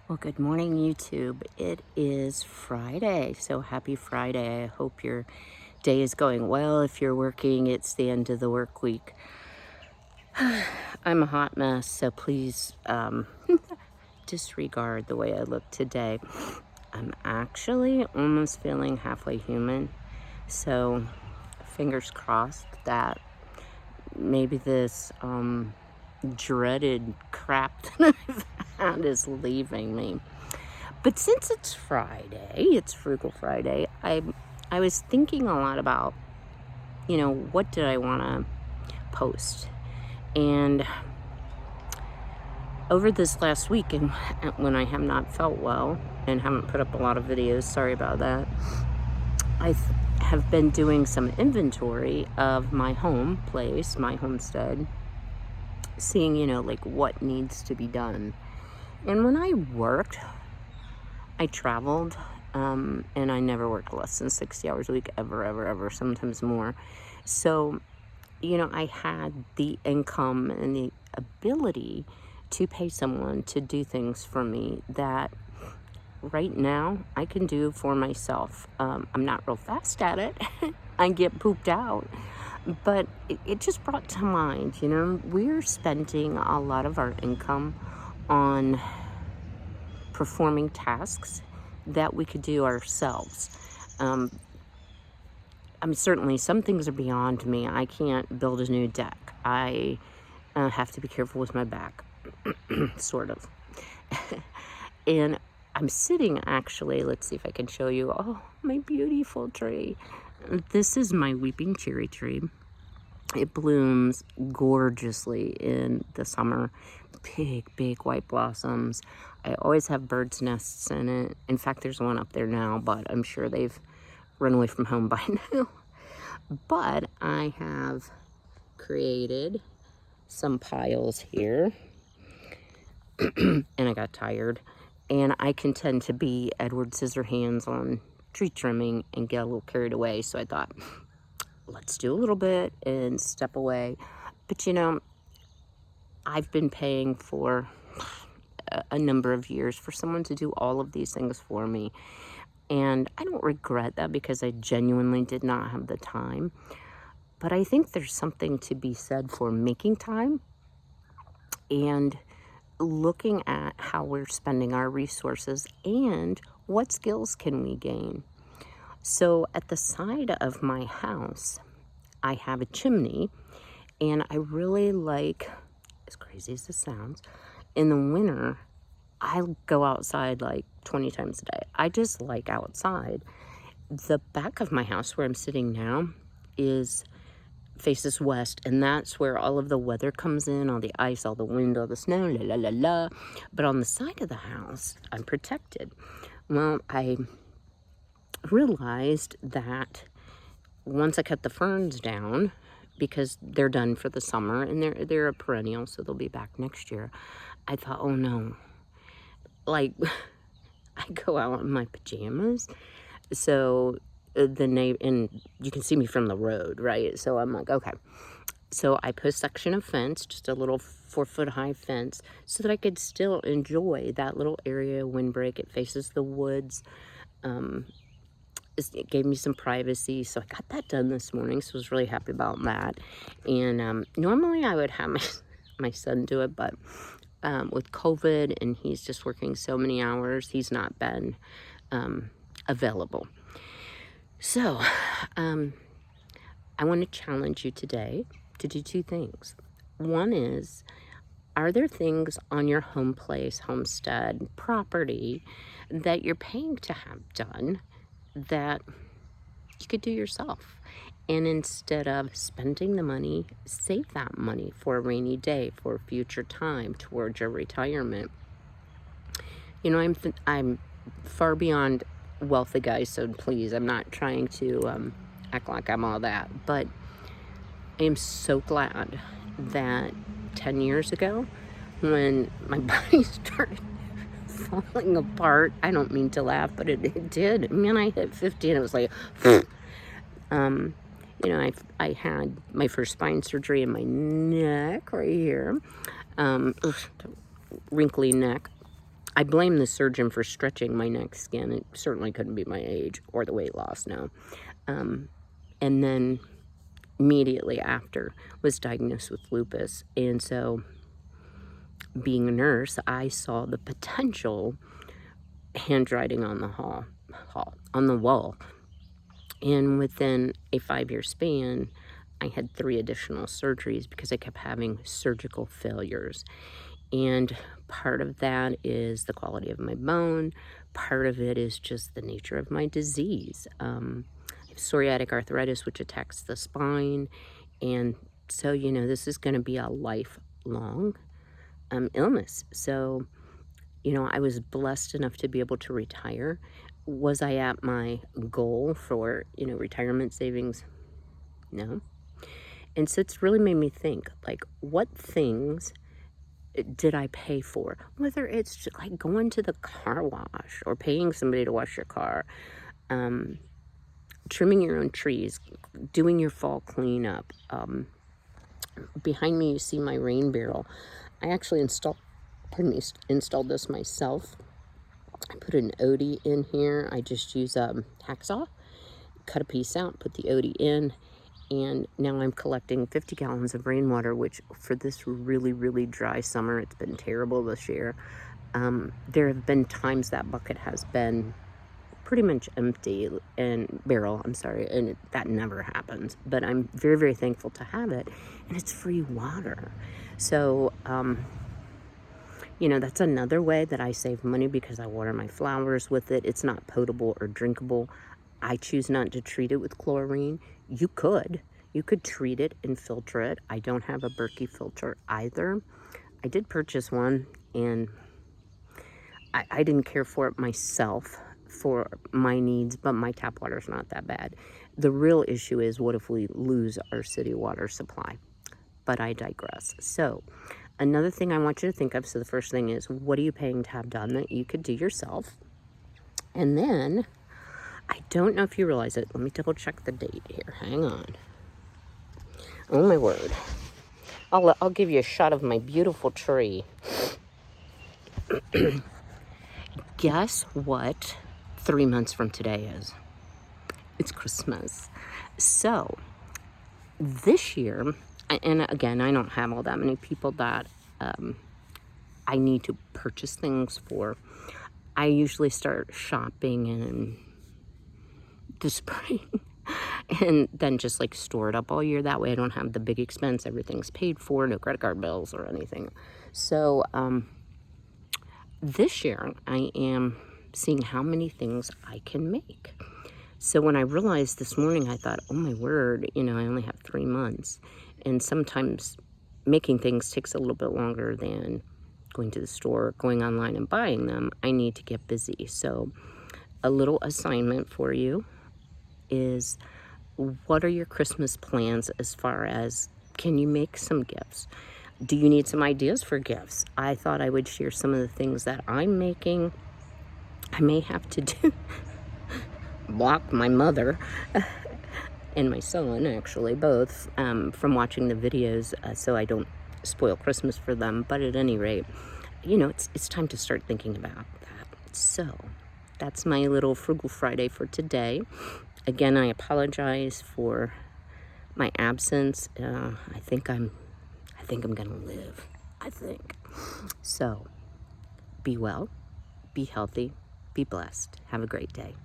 Well, good morning, YouTube. It is Friday, so happy Friday. I hope your day is going well. If you're working, it's the end of the work week. I'm a hot mess, so please disregard the way I look today. I'm actually almost feeling halfway human, so fingers crossed that maybe this dreaded crap that I've had is leaving me. But since it's Friday, it's Frugal Friday, I was thinking a lot about, what did I want to post? And over this last week, and when I have not felt well and haven't put up a lot of videos, sorry about that, have been doing some inventory of my home place, my homestead, seeing, like what needs to be done. And when I worked, I traveled, and I never worked less than 60 hours a week, ever, sometimes more. So, I had the income and the ability to pay someone to do things for me that right now I can do for myself. I'm not real fast at it. I get pooped out. But it just brought to mind, we're spending a lot of our income on performing tasks that we could do ourselves. Certainly some things are beyond me. I can't build a new deck. I have to be careful with my back, sort of. And I'm sitting actually, let's see if I can show you. Oh, my beautiful tree. This is my weeping cherry tree. It blooms gorgeously in the summer. Big white blossoms. I always have birds' nests in it. In fact, there's one up there now, but I'm sure they've run away from home by now. But I have created some piles here. And I got tired. And I can tend to be Edward Scissorhands on tree trimming and get a little carried away. So I thought, let's do a little bit and step away. But I've been paying for a number of years for someone to do all of these things for me. And I don't regret that because I genuinely did not have the time. But I think there's something to be said for making time and looking at how we're spending our resources and what skills can we gain. So at the side of my house, I have a chimney, and I really like, as crazy as this sounds, in the winter, I go outside like 20 times a day. I just like outside. The back of my house where I'm sitting now faces west, and that's where all of the weather comes in, all the ice, all the wind, all the snow, la la la la. But on the side of the house, I'm protected. Well, I realized that once I cut the ferns down, because they're done for the summer and they're a perennial, so they'll be back next year, I thought, oh no, like I go out in my pajamas, so and you can see me from the road, right? So I'm like, okay. So I put a section of fence, just a little 4-foot high fence, so that I could still enjoy that little area, windbreak. It faces the woods. It gave me some privacy, so I got that done this morning, so I was really happy about that. And normally I would have my son do it, but with COVID and he's just working so many hours, he's not been available. So I want to challenge you today to do two things. One is, are there things on your home place, homestead, property that you're paying to have done that you could do yourself? And instead of spending the money, save that money for a rainy day, for a future time, towards your retirement. I'm far beyond wealthy, guys, so please, I'm not trying to act like I'm all that, but I am so glad that 10 years ago, when my body started falling apart, I don't mean to laugh, but it did. Man, I hit 50 and it was like, I had my first spine surgery in my neck right here, wrinkly neck. I blame the surgeon for stretching my neck skin. It certainly couldn't be my age or the weight loss, no. And then immediately after was diagnosed with lupus. And so being a nurse, I saw the potential handwriting on the on the wall. And within a 5-year span, I had 3 additional surgeries because I kept having surgical failures. And part of that is the quality of my bone. Part of it is just the nature of my disease. I have psoriatic arthritis, which attacks the spine. And so, this is going to be a lifelong illness. So, I was blessed enough to be able to retire. Was I at my goal for, retirement savings? No. And so it's really made me think, like, what things did I pay for? Whether it's just like going to the car wash or paying somebody to wash your car, trimming your own trees, doing your fall cleanup. Behind me, you see my rain barrel. I actually installed this myself. I put an Odie in here. I just use a hacksaw, cut a piece out, put the Odie in, and now I'm collecting 50 gallons of rainwater, which for this really, really dry summer, it's been terrible this year. There have been times that bucket has been pretty much empty, and that never happens. But I'm very, very thankful to have it, and it's free water. So, that's another way that I save money because I water my flowers with it. It's not potable or drinkable. I choose not to treat it with chlorine. You could treat it and filter it. I don't have a Berkey filter either. I did purchase one, and I didn't care for it myself for my needs, but my tap water is not that bad. The real issue is, what if we lose our city water supply? But I digress. So another thing I want you to think of, so the first thing is, what are you paying to have done that you could do yourself? And then, I don't know if you realize it. Let me double check the date here. Hang on. Oh my word. I'll give you a shot of my beautiful tree. Guess what 3 months from today is? It's Christmas. So this year, and again, I don't have all that many people that I need to purchase things for. I usually start shopping in the spring and then just like store it up all year. That way I don't have the big expense. Everything's paid for, no credit card bills or anything. So this year I am seeing how many things I can make. So when I realized this morning, I thought, oh my word, I only have 3 months. And sometimes making things takes a little bit longer than going to the store, going online and buying them. I need to get busy. So a little assignment for you is, what are your Christmas plans as far as, can you make some gifts? Do you need some ideas for gifts? I thought I would share some of the things that I'm making. I may have to block my mother and my son, actually, both, from watching the videos, so I don't spoil Christmas for them. But at any rate, it's time to start thinking about that. So that's my little Frugal Friday for today. Again, I apologize for my absence. I think I'm gonna live. So be well, be healthy, be blessed. Have a great day.